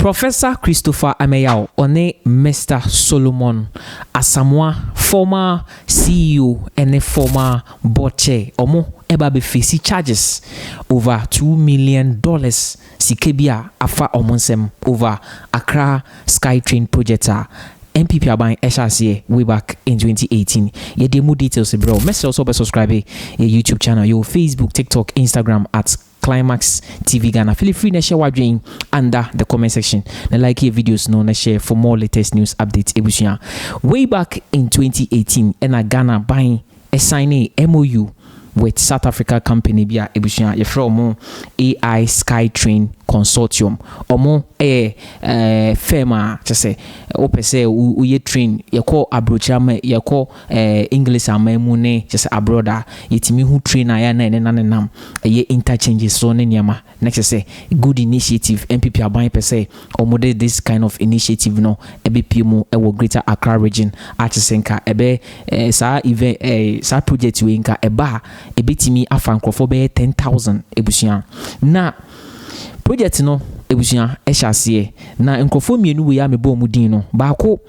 Professor Christopher Ameyao one Mr. Solomon Asamoah, former CEO and a former board chair, omo eba be face charges over $2 million sikebia afa omonsem over Accra Skytrain Project. MPP aban HRC way back in 2018. Ye demo details bro. Message also subscribe your YouTube channel, your Facebook, TikTok, Instagram at Climax TV Ghana. Feel free to share what doing under the comment section. And like your videos no share for more latest news updates. Ebusia. Way back in 2018, and Ghana buying a signing MOU with South Africa company bia Ebusia. You from AI Skytrain Consortium. Omo firma just say ope say we train you call abrochama you call English amemune just abroad yetimi hu train aya na nam ye interchanges so ne nyama next say good initiative MPP aban per say omo this kind of initiative no ebp mu ewo Greater Accra region artisenka ebe sa event sa project we nka eba ebetimi afa nkrofo be 10,000 ebusia na project no ebusia ehyasie na nkrofo mienu we ya mebo mudin no baako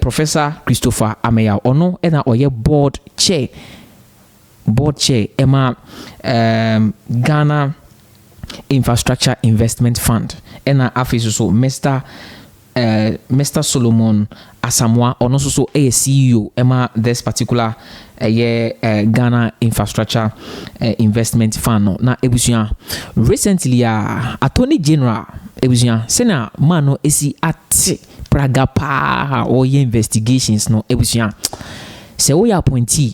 Professor Christopher Ameyao ono na oye board chair ema Ghana Infrastructure Investment Fund na afis so Mr. Solomon Asamoah ono so CEO ema this particular Ghana Infrastructure Investment Fund no. Na ebusia recently Attorney General ebusia sena mano esi ate praga pa or investigations no ebusia se wo ya appointee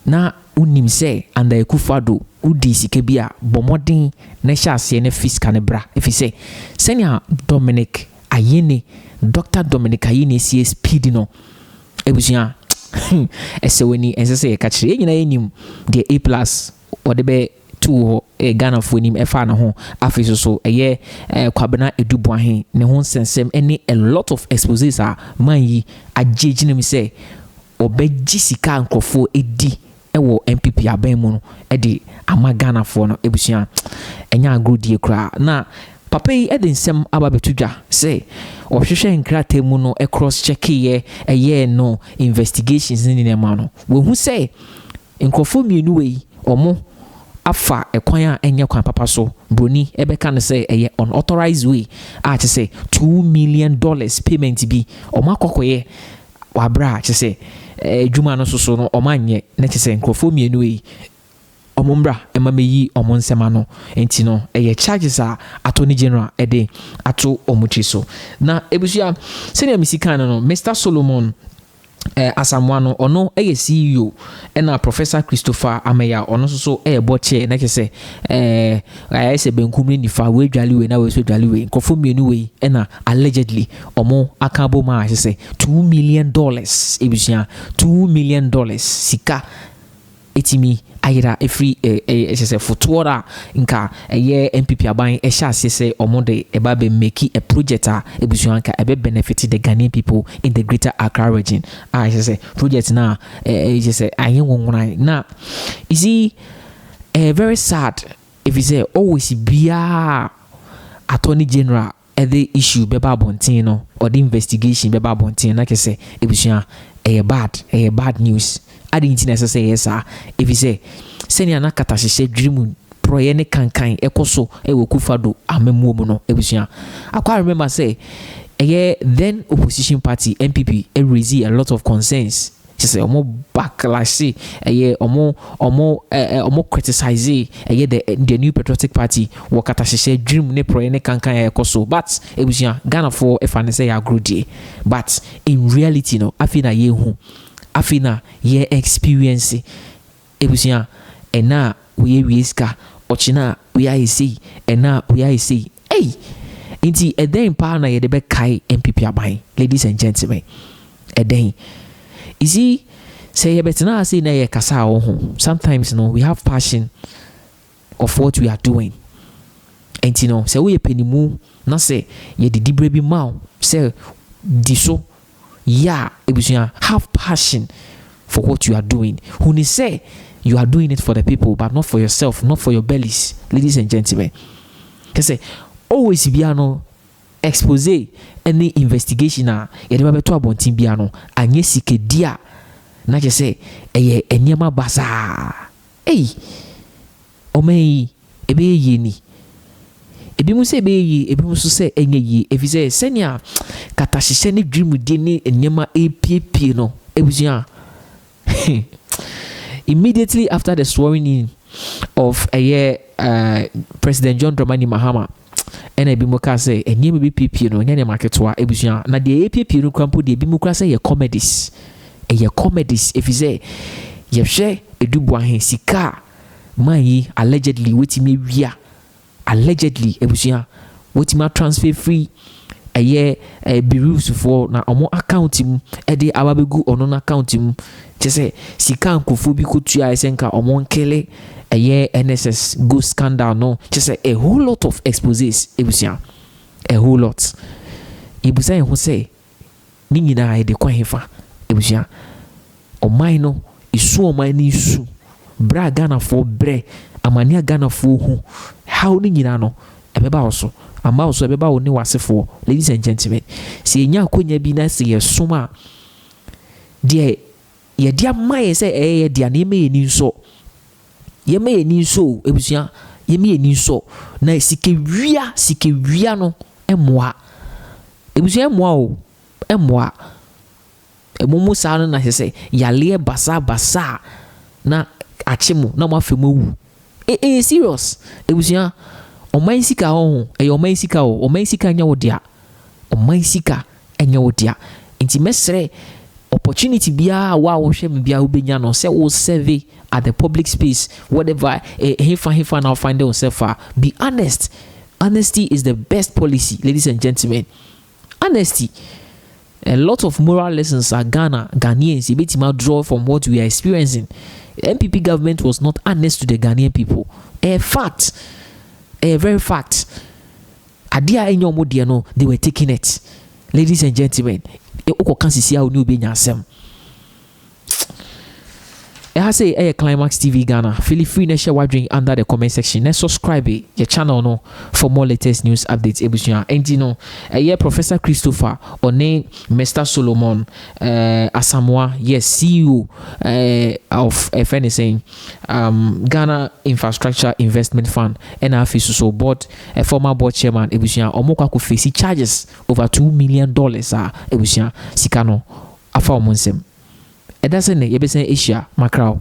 na unim se and Akuffo udi sikebia bomodin na hyase na fiscal ne bra efi se senia Dominic Ayene Dr. Dominic Ayene CSP no ebusia eseweni ensese kachire nyina enim de A+ ode be 2 Ghana for nim efa na ho afis so kwabena edubuahen ne ho sensem any a lot of exposés man yi agegine mi say obeji sika nkrofo edi ewo MPP aban mu no edi ama Ghana for no ebusia enya agrodie kra na papa yi ensem aba betudwa say ohwehwe nkrate mu no cross check ye no investigations ni ne ma no we hu say nkrofo mienu we omo afa ekwan enye kwan papa so broni ebeka ne say unauthorized way to say $2 million payment bi omo akokoye wabra che say djuma no so no omo anye na che say nkrofo mienu we omombra emameyi omonsema no enti no charges Attorney General ato omuchi so na ebusia senior misika no Mr. Solomon Asamoah no ono CEO na Professor Christopher Ameyao ono so board chair na kese I say benkum ni fa we dwale we na we so dwale we nkofo mienu we na allegedly omo akabo ma say $2 million ebusia $2 million sika etimi ayira every say fotoora nka MPP aban ehya say omonde eba be make a project ebusuan ka ebe benefit the Ghanaian people in the Greater Accra region. Say project na say ayen wonwona na is he very sad if you say always bia Attorney General the issue beba bontin no or the investigation beba bontin na say ebusuan bad news. I didn't necessarily say yes, sir. If you say, senior nakata she dream proye ne kankan ekoso Akuffo amemuomo ebusia. I quite remember say then opposition party MPP raised a lot of concerns. She say omo backlash say omo criticize the new patriotic party wakata she dream ne proye ne kankan ekoso but ebusia Ghana for if I say agree but in reality no afina yehu afina ye experience ebusia ena we wiska ochina we are see ena we are see hey inti eden pa na ye de be kai MPP aban ladies and gentlemen eden is he say ye betena say na ye kasa ho sometimes no we have passion of what we are doing and you know say we penimu na say ye didibre bi ma say diso yeah, ebusia have passion for what you are doing. When you say you are doing it for the people, but not for yourself, not for your bellies, ladies and gentlemen. Because always be expose any investigation a yɛde ba beto abɔnten bia no anye sikedia na kyɛ sɛ ɛyɛ eniema basaa ɔmɛyi ebe yie ni ebi mu sɛ ebe yie ebi mu so sɛ enye yie efisɛ sɛnia katahyehyɛ ne dwimudie ne eniema epiepie no ebusua immediately after the swearing in of President John Dramani Mahama ɛna ebi mu ka sɛ eniema bi piepie no nyɛ ne maketoa ebusua na deɛ epiepie no krampo deɛ ebi mu kra sɛ yɛ comedies efisɛ yɛhwɛ edubuahen sika man yi allegedly wetimi wia allegedly ebusua wetimi transfer free berufs for na omo account mu de ababegu ono na account mu kyese sika nkofo bi kotua esenka omo nkele NSS go scandal no kyese a whole lot of exposés ebusua a whole lot ebusa ye ho se ni nyina ye de kwa hefa ebusua oman no isu oman ni isu bra Ghana for bre amania Ghana for hu how ni nyina no ebeba oso ama oso ebeba oni wasefo. Ladies and gentlemen, si enya akonya bi na se yesoma de ye dia maye se ye dia na me ni nso ye me ni nso ebusua ye me ni nso na sikewia no emoa ebusua emoa o emoa emumu sa no na se yale basa na achemu na mafemu wu serious ebusua oman sika ho oman sika o oman sika nya wodia oman sika enya wodia nti mesre opportunity bia wa wo hwe me bia obenya no se wo serve at the public space whatever hefa now find yourself. Be honest. Honesty is the best policy, ladies and gentlemen. Honesty. A lot of moral lessons are Ghanaians you draw from what we are experiencing. The MPP government was not honest to the Ghanaian people. A fact. A very fact. Adia enyo modia no, they were taking it. Ladies and gentlemen, oko kansisi a oni obenya asem. I say a Climax TV Ghana. Feel free to share what drink under the comment section and subscribe your channel no for more latest news updates. Ebusia and you know Professor Christopher or name Mr. Solomon Asamoah, yes, CEO of FNSA Ghana Infrastructure Investment Fund and so board a former board chairman Ebusia Omoka could face charges over $2 million Ebusia Sikano afa omonsem. Edasene yebesen Asia Macau.